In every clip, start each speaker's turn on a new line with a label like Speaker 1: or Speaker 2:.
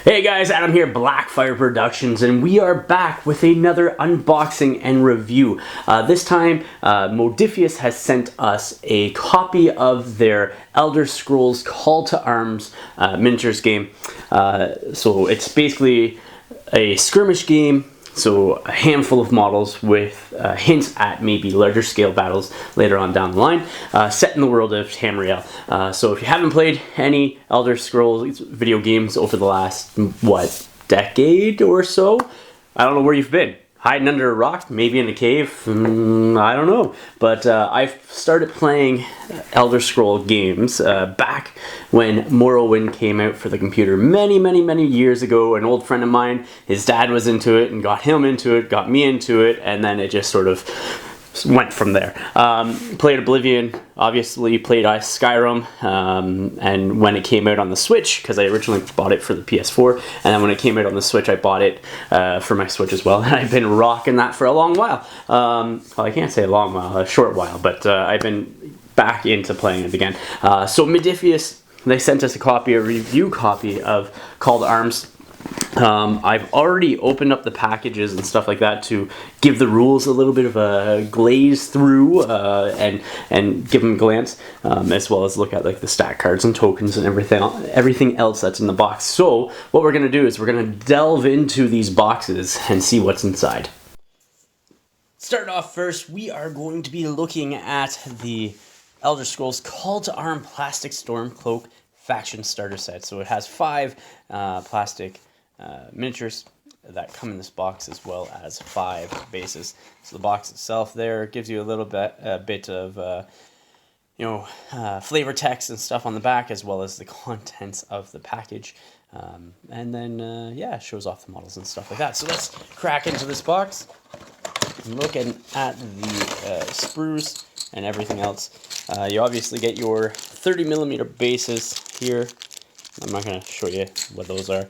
Speaker 1: Hey guys, Adam here, Blackfyre Productions, and we are back with another unboxing and review. This time, Modiphius has sent us a copy of their Elder Scrolls Call to Arms miniatures game. So it's basically a skirmish game, so a handful of models with hints at maybe larger scale battles later on down the line, set in the world of Tamriel. So if you haven't played any Elder Scrolls video games over the last, decade or so, I don't know where you've been. Hiding under a rock, maybe in a cave, I don't know. But I've started playing Elder Scroll games back when Morrowind came out for the computer many years ago. An old friend of mine, his dad was into it and got him into it, got me into it, and then it just sort of went from there. Played Oblivion, obviously played Skyrim, and when it came out on the Switch, because I originally bought it for the PS4, and then when it came out on the Switch, I bought it for my Switch as well, and I've been rocking that for a long while. Well, I can't say a long while, a short while, but I've been back into playing it again. So Modiphius, they sent us a review copy of Call to Arms. I've already opened up the packages and stuff like that to give the rules a little bit of a glaze through and give them a glance, as well as look at like the stat cards and tokens and everything else that's in the box. So what we're going to do is we're going to delve into these boxes and see what's inside. Starting off first, we are going to be looking at the Elder Scrolls Call to Arm Plastic Stormcloak Faction Starter Set. So it has 5 plastic miniatures that come in this box, as well as 5 bases. So the box itself there gives you a bit of flavor text and stuff on the back, as well as the contents of the package, and then it shows off the models and stuff like that. So let's crack into this box. Looking at the sprues and everything else, you obviously get your 30mm bases here. I'm not going to show you what those are.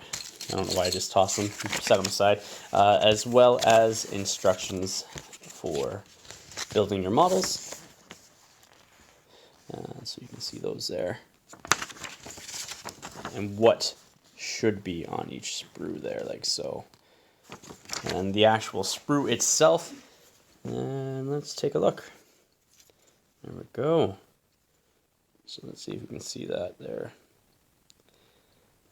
Speaker 1: I don't know why I just tossed them, set them aside, as well as instructions for building your models. So you can see those there. And what should be on each sprue there, like so. And the actual sprue itself, and let's take a look. There we go. So let's see if we can see that there.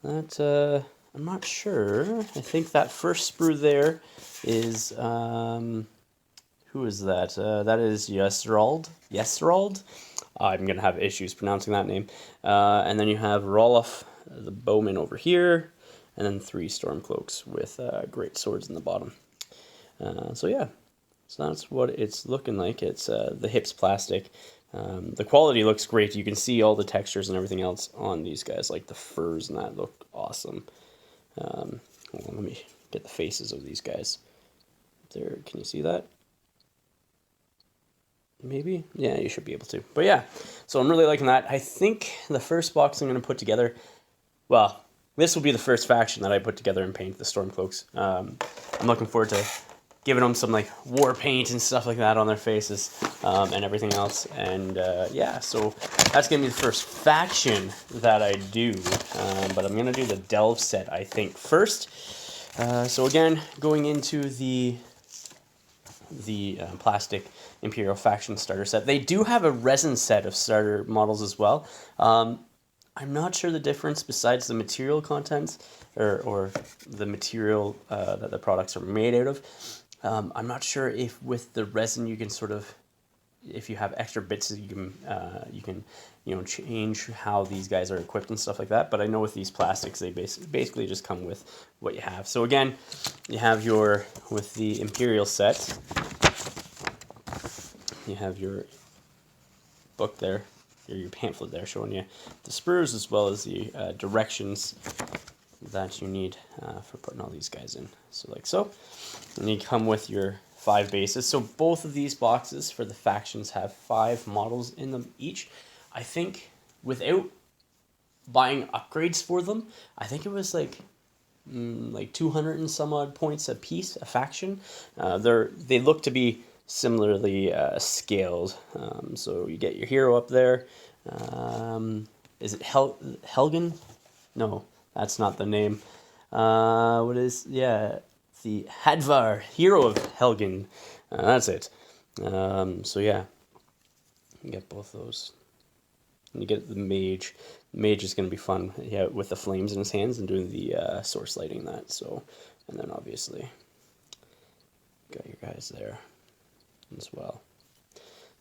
Speaker 1: That, I'm not sure. I think that first sprue there is, who is that? That is Yesrald. I'm going to have issues pronouncing that name. And then you have Roloff, the bowman over here, and then 3 Stormcloaks with great swords in the bottom. So that's what it's looking like. It's the hips plastic. The quality looks great. You can see all the textures and everything else on these guys, like the furs and that look awesome. Hold on, let me get the faces of these guys. There, can you see that? Maybe? Yeah, you should be able to. But yeah, so I'm really liking that. I think the first box I'm going to put together, well, this will be the first faction that I put together and paint, the Stormcloaks. I'm looking forward to giving them some like war paint and stuff like that on their faces, and everything else. And so that's gonna be the first faction that I do. But I'm gonna do the delve set, I think, first. So again, going into the plastic Imperial faction starter set. They do have a resin set of starter models as well. I'm not sure the difference besides the material contents or the material that the products are made out of. I'm not sure if with the resin you can sort of, if you have extra bits, you can change how these guys are equipped and stuff like that. But I know with these plastics, they basically just come with what you have. So again, you have with the Imperial set, you have your book there, or your pamphlet there, showing you the sprues as well as the directions that you need for putting all these guys in. So like so. And you come with your 5 bases. So both of these boxes for the factions have 5 models in them each. I think without buying upgrades for them, I think it was like 200 and some odd points a piece, a faction. They look to be similarly scaled. So you get your hero up there. Is it Helgen? No, that's not the name. It's the Hadvar, Hero of Helgen. That's it. So yeah, you get both those. And you get the mage. The mage is going to be fun, yeah, with the flames in his hands and doing the source lighting that. So, and then obviously got your guys there as well.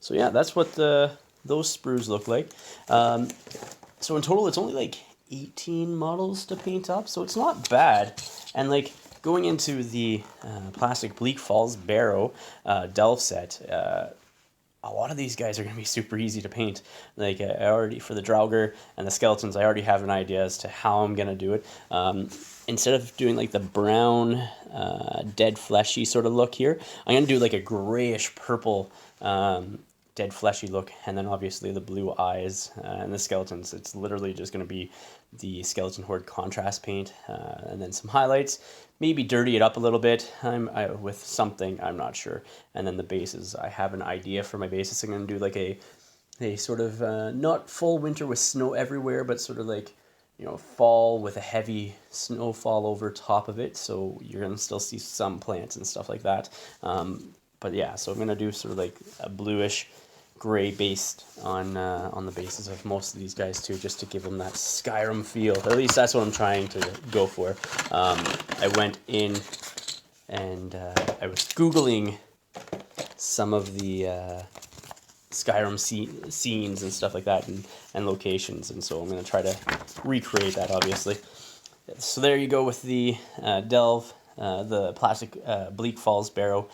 Speaker 1: So yeah, that's what those sprues look like. So in total, it's only like 18 models to paint up, so it's not bad. And like going into the plastic Bleak Falls Barrow delve set, a lot of these guys are going to be super easy to paint. Like I already, for the Draugr and the skeletons, I already have an idea as to how I'm going to do it. Instead of doing like the brown, dead fleshy sort of look here, I'm going to do like a grayish purple dead fleshy look, and then obviously the blue eyes and the skeletons. It's literally just going to be the Skeleton Horde contrast paint, and then some highlights. Maybe dirty it up a little bit with something, I'm not sure. And then the bases, I have an idea for my bases. I'm going to do like a sort of not full winter with snow everywhere, but sort of like, you know, fall with a heavy snowfall over top of it. So you're going to still see some plants and stuff like that. But yeah, so I'm going to do sort of like a bluish gray based on the basis of most of these guys too, just to give them that Skyrim feel. At least that's what I'm trying to go for. I went in and I was Googling some of the Skyrim scenes and stuff like that, and locations, and so I'm going to try to recreate that, obviously. So there you go with the delve, the plastic Bleak Falls Barrow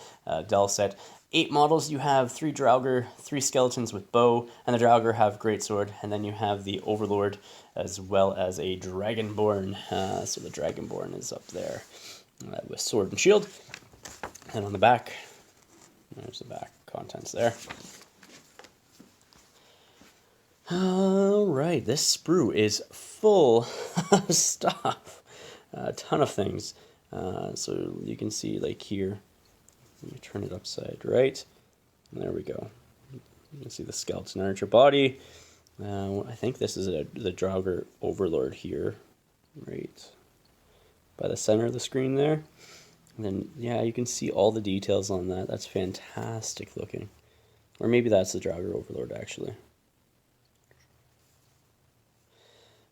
Speaker 1: delve set. 8 models. You have 3 Draugr, 3 skeletons with bow, and the Draugr have greatsword, and then you have the Overlord as well as a Dragonborn. So the Dragonborn is up there with sword and shield. And on the back, there's the back contents there. All right, this sprue is full of stuff, a ton of things. So you can see, like here, let me turn it upside right. There we go. You can see the skeleton archer body. I think this is the Draugr Overlord here, right by the center of the screen there. And then, yeah, you can see all the details on that. That's fantastic looking. Or maybe that's the Draugr Overlord, actually.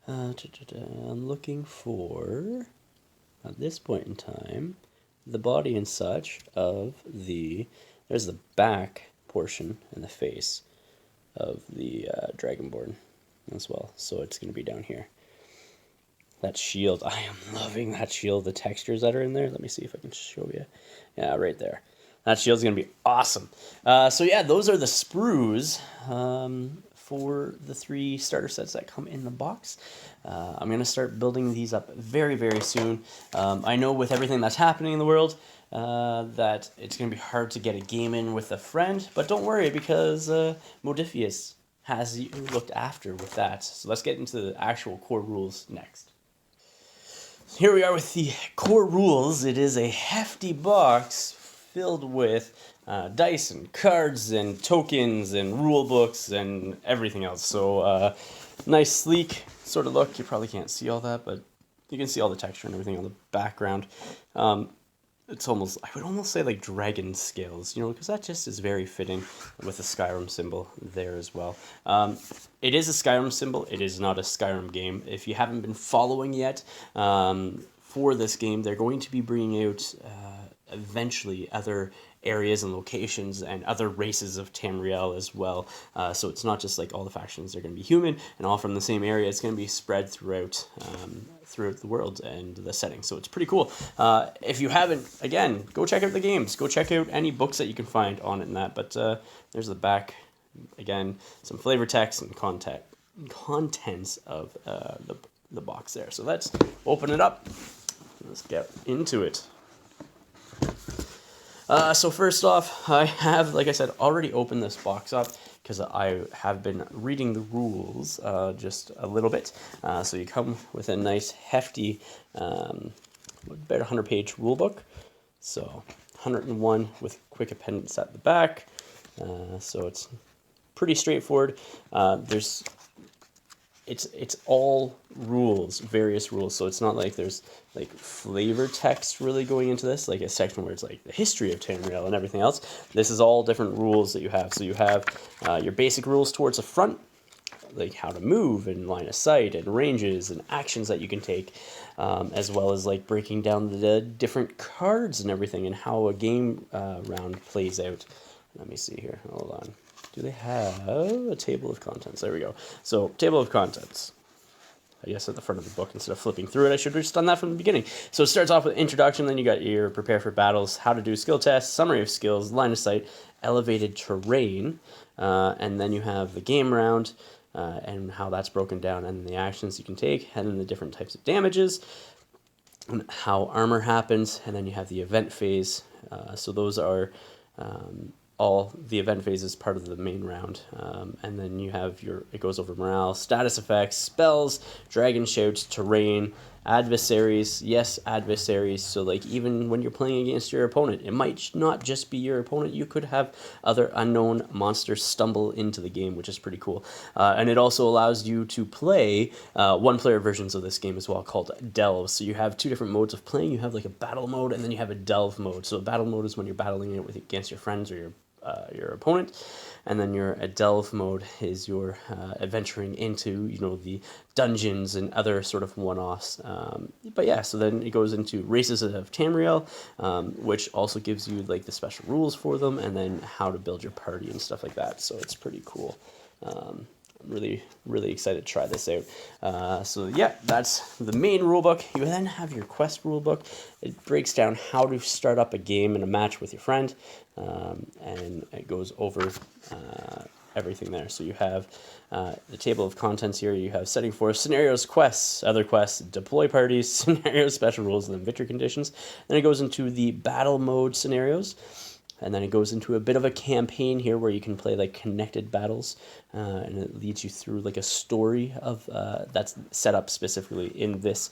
Speaker 1: I'm looking for, at this point in time, the body and such of there's the back portion and the face of the Dragonborn as well. So it's going to be down here. That shield, I am loving that shield, the textures that are in there. Let me see if I can show you. Yeah, right there. That shield's going to be awesome. So yeah, those are the sprues for the 3 starter sets that come in the box. I'm going to start building these up very, very soon. I know with everything that's happening in the world that it's going to be hard to get a game in with a friend, but don't worry, because Modiphius has you looked after with that. So let's get into the actual core rules next. Here we are with the core rules. It is a hefty box filled with dice and cards and tokens and rule books and everything else. So nice sleek sort of look. You probably can't see all that, but you can see all the texture and everything on the background. It's almost, I would almost say like dragon scales, you know, because that just is very fitting with the Skyrim symbol there as well. It is a Skyrim symbol. It is not a Skyrim game. If you haven't been following yet, for this game, they're going to be bringing out eventually other areas and locations and other races of Tamriel as well. So it's not just like all the factions are going to be human and all from the same area. It's going to be spread throughout the world and the setting. So it's pretty cool. If you haven't, again, go check out the games. Go check out any books that you can find on it and that. But there's the back. Again, some flavor text and contents of the box there. So let's open it up. Let's get into it. So first off, I have, like I said, already opened this box up because I have been reading the rules just a little bit. So you come with a nice hefty, about 100-page rulebook. So 101 with quick appendix at the back. So it's pretty straightforward. There's it's all rules, various rules. So it's not like there's like flavor text really going into this, like a section where it's like the history of Tamriel and everything else. This is all different rules that you have. So you have your basic rules towards the front, like how to move and line of sight and ranges and actions that you can take, as well as like breaking down the different cards and everything and how a game round plays out. Let me see here. Hold on. Do they have a table of contents? There we go. So, table of contents. I guess at the front of the book, instead of flipping through it, I should have just done that from the beginning. So it starts off with introduction, then you got your prepare for battles, how to do skill tests, summary of skills, line of sight, elevated terrain, and then you have the game round, and how that's broken down, and the actions you can take, and then the different types of damages, and how armor happens, and then you have the event phase. So those are all the event phase is part of the main round, and then you have it goes over morale, status effects, spells, dragon shouts, terrain, adversaries. Yes, adversaries. So like even when you're playing against your opponent, it might not just be your opponent. You could have other unknown monsters stumble into the game, which is pretty cool. And it also allows you to play one-player versions of this game as well, called delves. So you have two different modes of playing. You have like a battle mode, and then you have a delve mode. So a battle mode is when you're battling it against your friends or your opponent, and then your delve mode is your adventuring into the dungeons and other sort of one-offs. But yeah, so then it goes into Races of Tamriel, which also gives you like the special rules for them, and then how to build your party and stuff like that. So it's pretty cool. I'm really excited to try this out. So yeah, that's the main rulebook. You then have your quest rulebook. It breaks down how to start up a game and a match with your friend, and it goes over everything there. So you have the table of contents here. You have setting forth scenarios, quests, other quests, deploy parties, scenarios, special rules, and then victory conditions. Then it goes into the battle mode scenarios. And then it goes into a bit of a campaign here where you can play like connected battles, and it leads you through like a story of that's set up specifically in this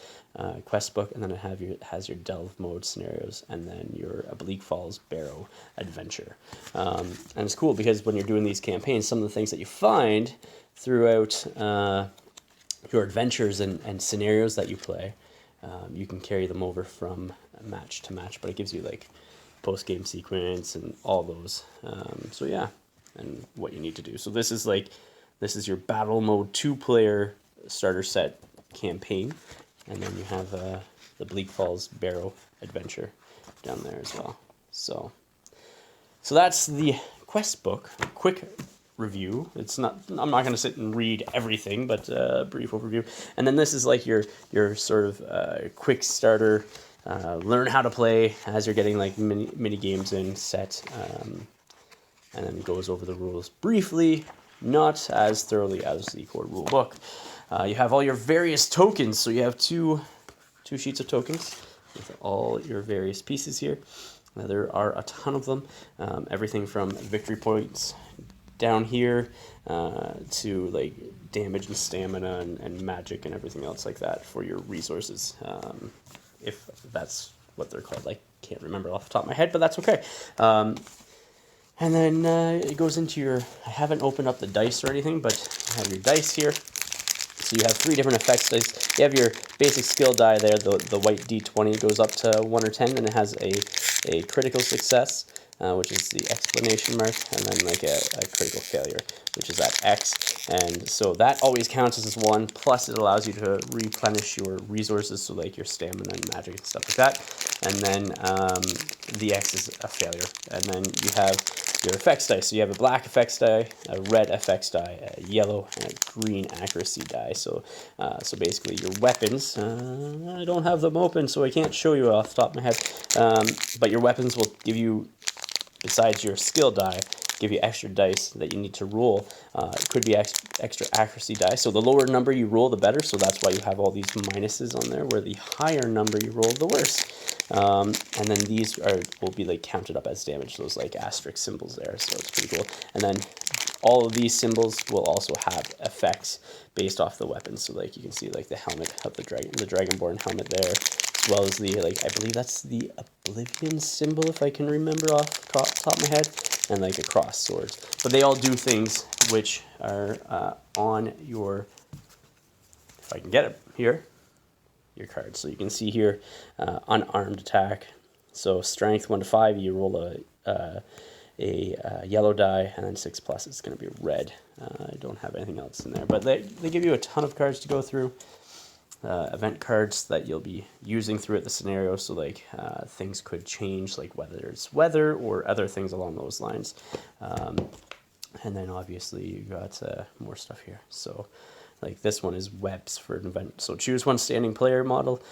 Speaker 1: quest book. And then it has your delve mode scenarios, and then your Bleak Falls Barrow adventure. And it's cool because when you're doing these campaigns, some of the things that you find throughout your adventures and scenarios that you play, you can carry them over from match to match, but it gives you like post-game sequence and all those. So yeah, and what you need to do. So this is your battle mode 2-player starter set campaign, and then you have the Bleak Falls Barrow adventure down there as well. So that's the quest book. Quick review. I'm not going to sit and read everything, but a brief overview. And then this is like your sort of quick starter. Learn how to play as you're getting like mini games in set, and then goes over the rules briefly, not as thoroughly as the core rule book. You have all your various tokens, so you have two sheets of tokens with all your various pieces here. There are a ton of them, everything from victory points down here to like damage and stamina and magic and everything else like that for your resources. If that's what they're called. I can't remember off the top of my head, but that's okay. And then it goes into I haven't opened up the dice or anything, but you have your dice here. So you have 3 different effects dice. You have your basic skill die there, the white D20 goes up to 1 or 10, and it has a critical success, which is the exclamation mark, and then like a critical failure, which is that X. And so that always counts as 1, plus it allows you to replenish your resources, so like your stamina and magic and stuff like that. And then the X is a failure. And then you have your effects die. So you have a black effects die, a red effects die, a yellow, and a green accuracy die. So basically your weapons, I don't have them open, so I can't show you off the top of my head, but your weapons will give you, besides your skill die, give you extra dice that you need to roll. It could be extra accuracy die. So the lower number you roll, the better. So that's why you have all these minuses on there, where the higher number you roll, the worse. And then these will be like counted up as damage. Those like asterisk symbols there. So it's pretty cool. And then all of these symbols will also have effects based off the weapons. So like you can see like the helmet of the Dragonborn helmet there, as well as the, like, I believe that's the Oblivion symbol, if I can remember off the top of my head, and like a cross sword. But they all do things which are on your if I can get it here, your cards. So you can see here, unarmed attack. So strength 1 to 5, you roll a yellow die, and then 6+ it's going to be red. I don't have anything else in there, but they give you a ton of cards to go through. Event cards that you'll be using throughout the scenario, so like things could change, like whether it's weather or other things along those lines. And then obviously you got more stuff here. So like this one is webs for an event. So choose one standing player model,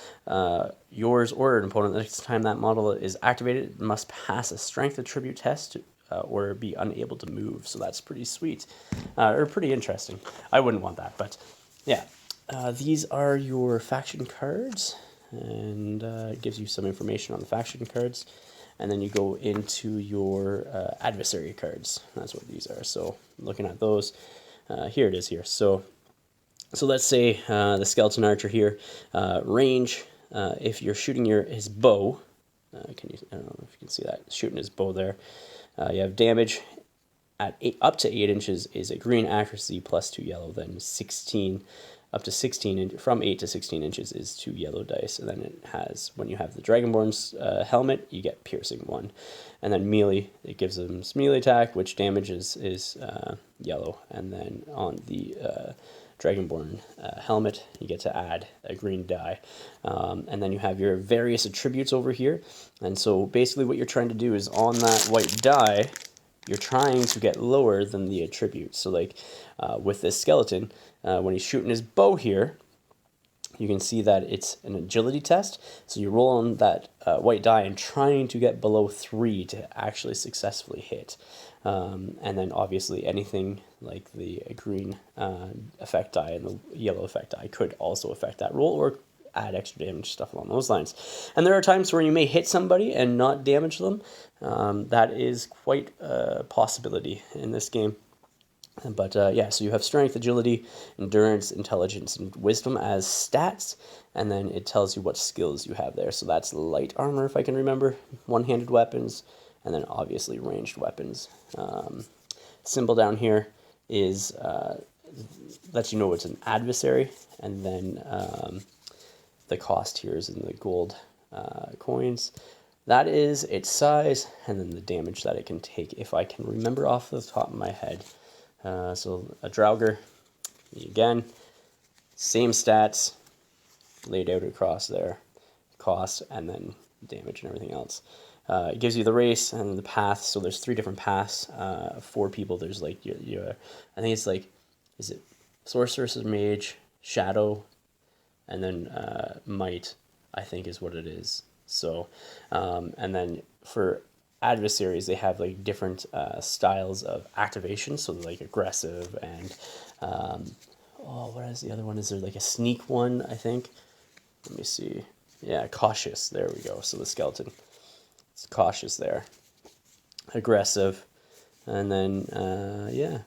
Speaker 1: yours or an opponent. Next time that model is activated, it must pass a strength attribute test or be unable to move. So that's pretty sweet, or pretty interesting. I wouldn't want that, but yeah. These are your faction cards, and it gives you some information on the faction cards. And then you go into your adversary cards. That's what these are. So looking at those, here it is here. So let's say the skeleton archer here, range. If you're shooting his bow, I don't know if you can see that, shooting his bow there. You have damage at up to 8 inches is a green, accuracy +2 yellow, then 16. Up to 16, from 8 to 16 inches is 2 yellow dice. And then it has, when you have the Dragonborn's helmet, you get piercing 1. And then melee, it gives them melee attack, which damage is yellow. And then on the Dragonborn helmet, you get to add a green die. And then you have your various attributes over here. And so basically what you're trying to do is on that white die, you're trying to get lower than the attribute. So like with this skeleton, when he's shooting his bow here, you can see that it's an agility test. So you roll on that white die and trying to get below 3 to actually successfully hit. And then obviously anything like the green effect die and the yellow effect die could also affect that roll or add extra damage, stuff along those lines. And there are times where you may hit somebody and not damage them. That is quite a possibility in this game. But yeah, so you have strength, agility, endurance, intelligence, and wisdom as stats, and then it tells you what skills you have there. So that's light armor, if I can remember, one-handed weapons, and then obviously ranged weapons. Symbol down here is lets you know it's an adversary, and then the cost here is in the gold coins. That is its size, and then the damage that it can take, if I can remember off the top of my head. So a Draugr, again, same stats, laid out across there, cost, and then damage and everything else. It gives you the race and the path, so there's 3 different paths. 4 people, there's like, I think it's like, is it Sorceress, Mage, Shadow, and then Might, I think is what it is. So, and then for adversaries, they have like different styles of activation, so like aggressive and what is the other one? Is there like a sneak one, I think? Let me see. Yeah, cautious. There we go. So the skeleton, it's cautious there, aggressive, and then yeah.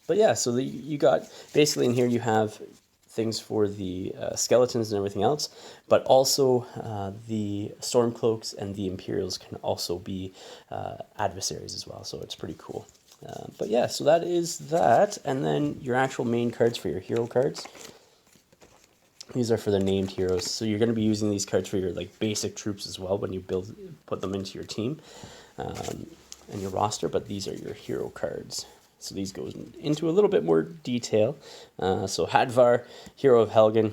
Speaker 1: But yeah, so you got basically in here you have things for the skeletons and everything else, but also the Stormcloaks and the Imperials can also be adversaries as well, so it's pretty cool. But yeah, so that is that, and then your actual main cards for your hero cards. These are for the named heroes, so you're going to be using these cards for your like basic troops as well when you put them into your team and your roster, but these are your hero cards. So these goes into a little bit more detail. So Hadvar, Hero of Helgen,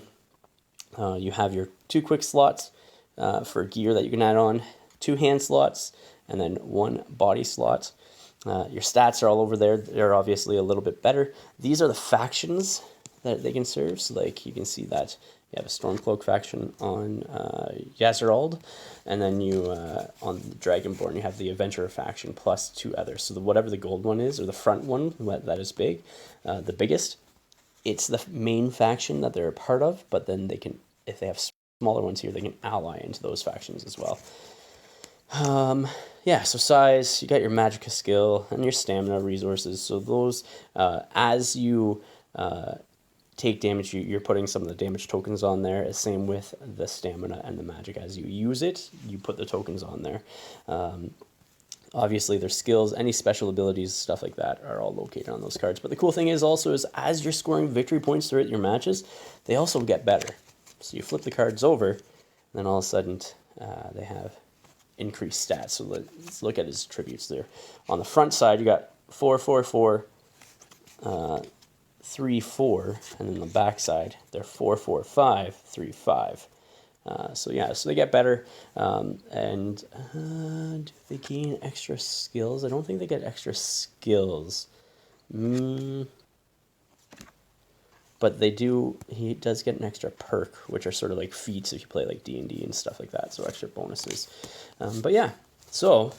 Speaker 1: you have your 2 quick slots for gear that you can add on, 2 hand slots, and then 1 body slot. Your stats are all over there. They're obviously a little bit better. These are the factions that they can serve. So like you can see that you have a Stormcloak faction on Yazerald, and then you on the Dragonborn you have the Adventurer faction plus 2 others. So whatever the gold one is, or the front one that is big, the biggest, it's the main faction that they're a part of. But then they can, if they have smaller ones here, they can ally into those factions as well. Yeah, so size, you got your Magicka skill and your stamina resources. So those, as you take damage, you're putting some of the damage tokens on there. Same with the stamina and the magic. As you use it, you put the tokens on there. Obviously, their skills, any special abilities, stuff like that are all located on those cards. But the cool thing is also is as you're scoring victory points throughout your matches, they also get better. So you flip the cards over, and then all of a sudden they have increased stats. So let's look at his tributes there. On the front side, you got 4, 4, 4, 3, 4, and then the back side, they're 4, 4, 5, 3, 5. So yeah, so they get better, and do they gain extra skills? I don't think they get extra skills, but they do. He does get an extra perk, which are sort of like feats if you play like D&D and stuff like that, so extra bonuses. But yeah, so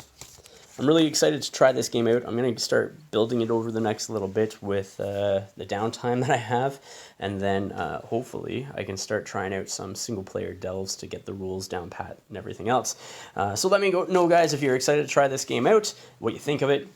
Speaker 1: I'm really excited to try this game out. I'm going to start building it over the next little bit with the downtime that I have, and then hopefully I can start trying out some single-player delves to get the rules down pat and everything else. So let me know, guys, if you're excited to try this game out, what you think of it.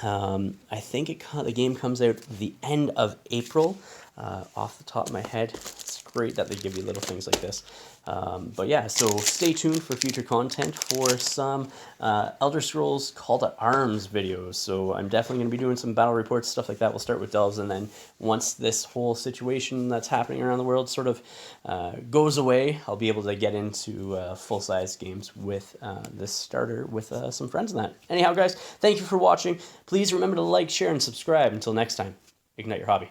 Speaker 1: I think the game comes out the end of April, off the top of my head. It's great that they give you little things like this. But yeah, so stay tuned for future content for some Elder Scrolls Call to Arms videos. So I'm definitely going to be doing some battle reports, stuff like that. We'll start with delves, and then once this whole situation that's happening around the world sort of goes away, I'll be able to get into full-size games with this starter with some friends and that. Anyhow, guys, thank you for watching. Please remember to like, share, and subscribe. Until next time, ignite your hobby.